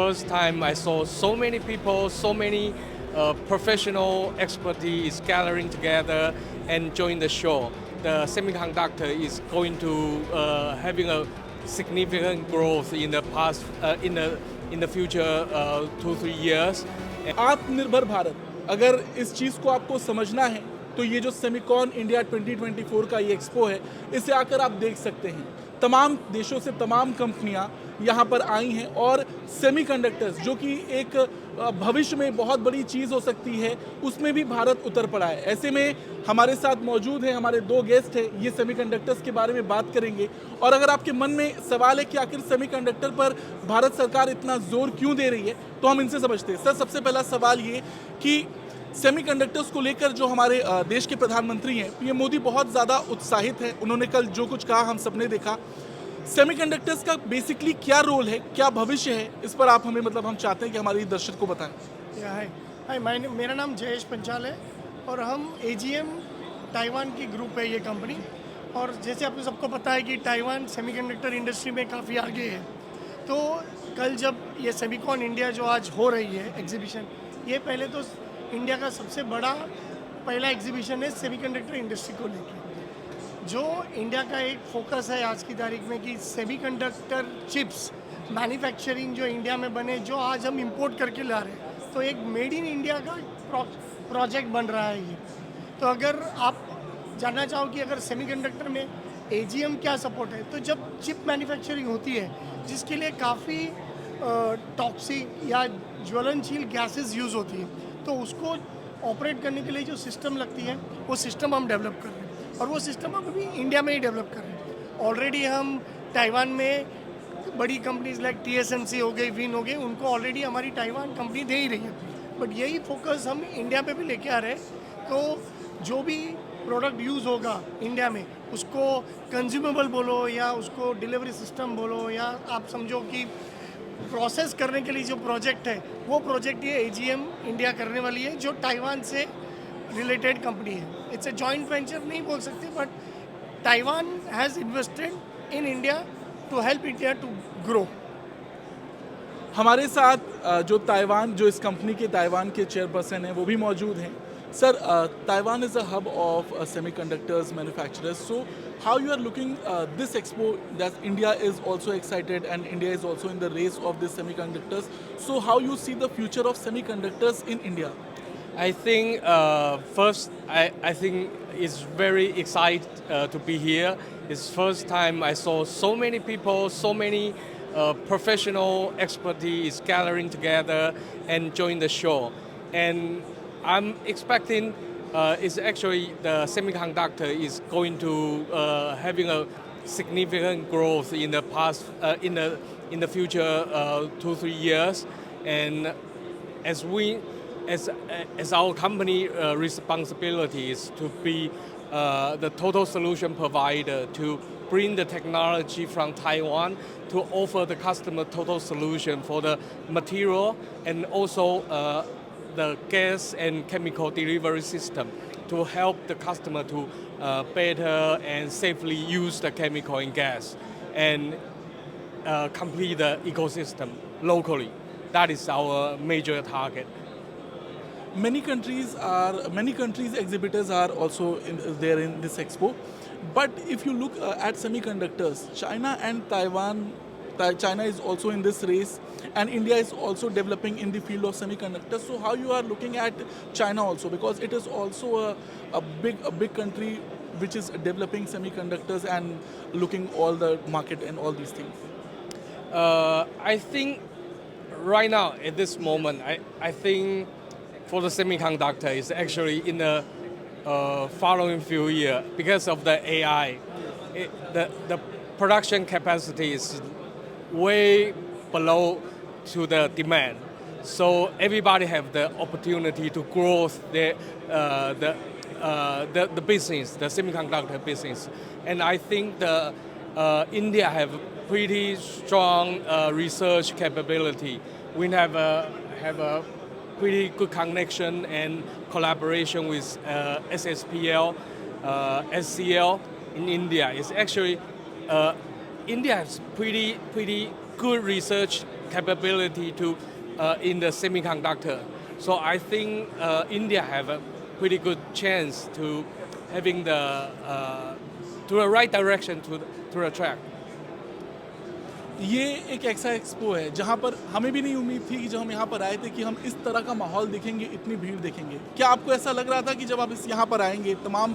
first time I saw so many people, so many professional expertise gathering together and join the show. The semiconductor is going to having a significant growth in the past in the future 2-3 years. आत्मनिर्भर भारत, अगर इस चीज़ को आपको समझना है तो ये जो सेमिकॉन इंडिया 2024 का ये एक्सपो है, इसे आकर आप देख सकते हैं। तमाम देशों से तमाम कंपनियां यहाँ पर आई हैं और सेमीकंडक्टर्स जो कि एक भविष्य में बहुत बड़ी चीज़ हो सकती है, उसमें भी भारत उतर पड़ा है। ऐसे में हमारे साथ मौजूद हैं हमारे दो गेस्ट हैं, ये सेमीकंडक्टर्स के बारे में बात करेंगे। और अगर आपके मन में सवाल है कि आखिर सेमीकंडक्टर पर भारत सरकार इतना जोर क्यों दे रही है, तो हम इनसे समझते हैं। सर, सबसे पहला सवाल ये कि सेमीकंडक्टर्स को लेकर जो हमारे देश के प्रधानमंत्री हैं पीएम मोदी बहुत ज़्यादा उत्साहित हैं। उन्होंने कल जो कुछ कहा हम सबने देखा। सेमीकंडक्टर्स का बेसिकली क्या रोल है, क्या भविष्य है, इस पर आप हमें हम चाहते हैं कि हमारे दर्शक को बताएं। हाय, मेरा नाम जयेश पंचाल है और हम AGM ताइवान की ग्रुप है ये कंपनी। और जैसे आपको सबको पता है कि ताइवान सेमीकंडक्टर इंडस्ट्री में काफ़ी आगे है। तो कल जब ये सेमिकॉन इंडिया जो आज हो रही है एग्जीबिशन, ये पहले तो इंडिया का सबसे बड़ा पहला एग्जीबिशन है सेमीकंडक्टर इंडस्ट्री को लेकर। जो इंडिया का एक फोकस है आज की तारीख में कि सेमीकंडक्टर चिप्स मैन्युफैक्चरिंग जो इंडिया में बने, जो आज हम इंपोर्ट करके ला रहे हैं, तो एक मेड इन इंडिया का प्रोजेक्ट बन रहा है ये। तो अगर आप जानना चाहो कि अगर सेमीकंडक्टर में AGM क्या सपोर्ट है, तो जब चिप मैन्युफैक्चरिंग होती है जिसके लिए काफ़ी टॉक्सिक या ज्वलनशील गैसेस यूज़ होती है, तो उसको ऑपरेट करने के लिए जो सिस्टम लगती है वो सिस्टम हम डेवलप कर रहे हैं। और वो सिस्टम हम अभी इंडिया में ही डेवलप कर रहे हैं। ऑलरेडी हम ताइवान में बड़ी कंपनीज लाइक TSMC हो गई, विन हो गई, उनको ऑलरेडी हमारी ताइवान कंपनी दे ही रही है। बट यही फोकस हम इंडिया पे भी लेके आ रहे हैं। तो जो भी प्रोडक्ट यूज़ होगा इंडिया में, उसको कंज्यूमेबल बोलो या उसको डिलीवरी सिस्टम बोलो या आप समझो कि प्रोसेस करने के लिए जो प्रोजेक्ट है, वो प्रोजेक्ट ये AGM इंडिया करने वाली है, जो ताइवान से रिलेटेड कंपनी है। इट्स ए जॉइंट वेंचर नहीं बोल सकते, but Taiwan has invested in India to help India to grow. हमारे साथ जो इस कंपनी के ताइवान के चेयरपर्सन हैं वो भी मौजूद हैं। Sir, Taiwan is a hub of semiconductors manufacturers, so how you are looking this expo, that India is also excited and India is also in the race of these semiconductors, so how you see the future of semiconductors in India? I think first, I think it's very excited to be here. It's first time I saw so many people, so many professional expertise gathering together and join the show. And I'm expecting is actually the semiconductor is going to having a significant growth in the past in the future 2-3 years. And as our company responsibility is to be the total solution provider to bring the technology from Taiwan to offer the customer total solution for the material and also the gas and chemical delivery system to help the customer to better and safely use the chemical and gas and complete the ecosystem locally. That is our major target. Many countries exhibitors are also there in this expo, but if you look at semiconductors, China and Taiwan, China is also in this race and India is also developing in the field of semiconductors. So how you are looking at China also, because it is also a big country which is developing semiconductors and looking all the market and all these things? I think right now at this moment, I think for the semiconductor is actually in the following few years because of the AI. The production capacity is way below to the demand, so everybody have the opportunity to grow the business, the semiconductor business, and I think the India have pretty strong research capability. We have a pretty good connection and collaboration with SSPL, SCL in India. It's actually India has pretty good research capability to in the semiconductor. So I think India have a pretty good chance to having the to the right direction to the track. ये एक ऐसा expo है जहाँ पर हमें भी नहीं उम्मीद थी कि जब हम यहाँ पर आए थे कि हम इस तरह का माहौल देखेंगे, इतनी भीड़ देखेंगे। क्या आपको ऐसा लग रहा था कि जब आप इस यहाँ पर आएंगे, तमाम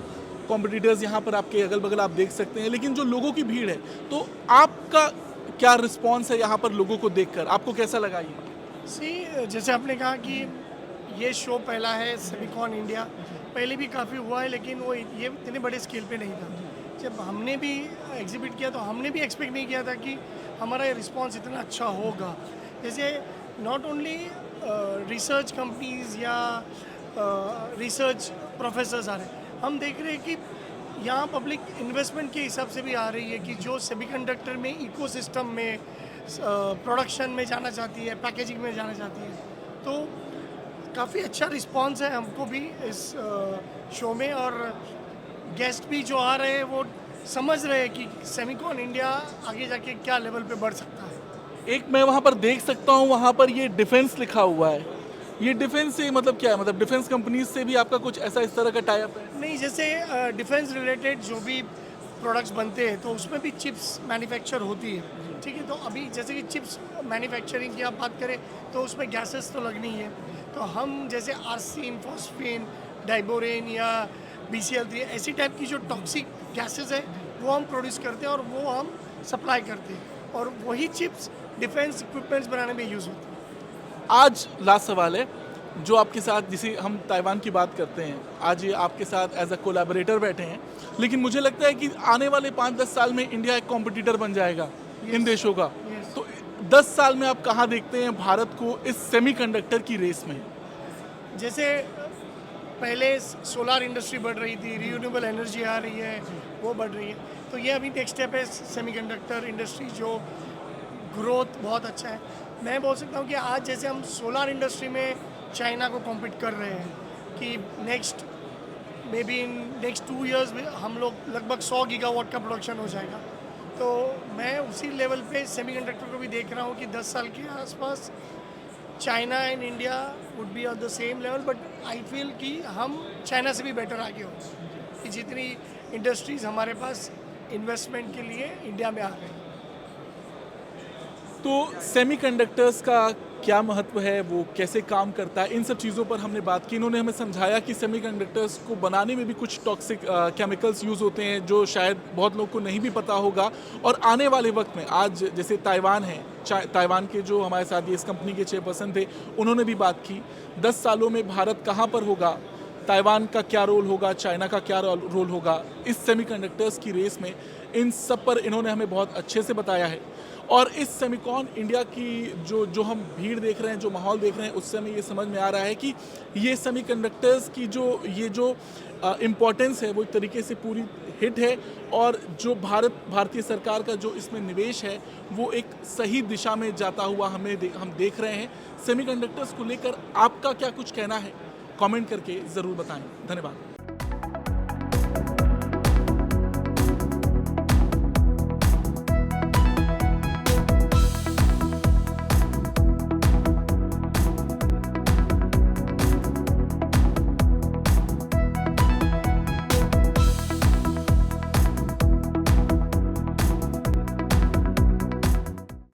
कॉम्पिटिटर्स यहाँ पर आपके अगल बगल आप देख सकते हैं, लेकिन जो लोगों की भीड़ है, तो आपका क्या रिस्पॉन्स है यहाँ पर लोगों को देखकर? आपको कैसा लगा ये? जैसे आपने कहा कि ये शो पहला है सेमिकॉन इंडिया, पहले भी काफ़ी हुआ है लेकिन वो ये इतने बड़े स्केल पे नहीं था। जब हमने भी एग्जिबिट किया तो हमने भी एक्सपेक्ट नहीं किया था कि हमारा ये रिस्पॉन्स इतना अच्छा होगा। जैसे नॉट ओनली रिसर्च कंपनीज या रिसर्च प्रोफेसर्स आ रहे हैं, हम देख रहे हैं कि यहाँ पब्लिक इन्वेस्टमेंट के हिसाब से भी आ रही है कि जो सेमीकंडक्टर में इकोसिस्टम में प्रोडक्शन में जाना चाहती है, पैकेजिंग में जाना चाहती है। तो काफ़ी अच्छा रिस्पॉन्स है हमको भी इस शो में, और गेस्ट भी जो आ रहे हैं वो समझ रहे हैं कि सेमिकॉन इंडिया आगे जाके क्या लेवल पे बढ़ सकता है। एक मैं वहाँ पर देख सकता हूँ, वहाँ पर ये डिफेंस लिखा हुआ है। ये डिफेंस से मतलब क्या है? मतलब डिफेंस कंपनीज से भी आपका कुछ ऐसा इस तरह का टाई अप है? नहीं, जैसे डिफेंस रिलेटेड जो भी प्रोडक्ट्स बनते हैं तो उसमें भी चिप्स मैन्युफैक्चर होती है, ठीक है। तो अभी जैसे कि चिप्स मैन्युफैक्चरिंग की आप बात करें तो उसमें गैसेस तो लगनी है, तो हम जैसे आर्सिन, फॉस्फेन, डाइबोरेन या BCl3 ऐसी टाइप की जो टॉक्सिक गैसेस है वो हम प्रोड्यूस करते हैं और वो हम सप्लाई करते हैं, और वही चिप्स डिफेंस इक्विपमेंट्स बनाने में यूज़ होती है। आज लास्ट सवाल है, जो आपके साथ, जिसे हम ताइवान की बात करते हैं, आज ये आपके साथ एज अ कोलैबोरेटर बैठे हैं, लेकिन मुझे लगता है कि आने वाले 5-10 साल में इंडिया एक कॉम्पिटिटर बन जाएगा इन देशों का। तो 10 साल में आप कहाँ देखते हैं भारत को इस सेमीकंडक्टर की रेस में? जैसे पहले सोलार इंडस्ट्री बढ़ रही थी, रिन्यूएबल एनर्जी आ रही है, वो बढ़ रही है, तो ये अभी नेक्स्ट स्टेप है सेमीकंडक्टर इंडस्ट्री, जो ग्रोथ बहुत अच्छा है। मैं बोल सकता हूँ कि आज जैसे हम सोलार इंडस्ट्री में चाइना को कॉम्पीट कर रहे हैं कि next may be in next 2 years में हम लोग लगभग 100 गीगावाट का प्रोडक्शन हो जाएगा। तो मैं उसी लेवल पे सेमीकंडक्टर को भी देख रहा हूँ कि 10 साल के आसपास China and India would be on the same level, but I feel कि हम चाइना से भी बेटर आगे हो, कि जितनी इंडस्ट्रीज़ हमारे पास इन्वेस्टमेंट के लिए इंडिया में आ रहे हैं। तो सेमीकंडक्टर्स का क्या महत्व है, वो कैसे काम करता है, इन सब चीज़ों पर हमने बात की। इन्होंने हमें समझाया कि सेमीकंडक्टर्स को बनाने में भी कुछ टॉक्सिक केमिकल्स यूज़ होते हैं जो शायद बहुत लोगों को नहीं भी पता होगा, और आने वाले वक्त में आज जैसे ताइवान है, ताइवान के जो हमारे साथ इस कंपनी के चेयरपर्सन थे, उन्होंने भी बात की 10 सालों में भारत कहाँ पर होगा, ताइवान का क्या रोल होगा, चाइना का क्या रोल होगा इस सेमीकंडक्टर्स की रेस में। इन सब पर इन्होंने हमें बहुत अच्छे से बताया है, और इस सेमिकॉन इंडिया की जो हम भीड़ देख रहे हैं, जो माहौल देख रहे हैं, उससे हमें ये समझ में आ रहा है कि ये सेमीकंडक्टर्स की जो इम्पोर्टेंस है वो एक तरीके से पूरी हिट है, और जो भारतीय सरकार का जो इसमें निवेश है वो एक सही दिशा में जाता हुआ हम देख रहे हैं। सेमीकंडक्टर्स को लेकर आपका क्या कुछ कहना है, कमेंट करके ज़रूर बताएं। धन्यवाद।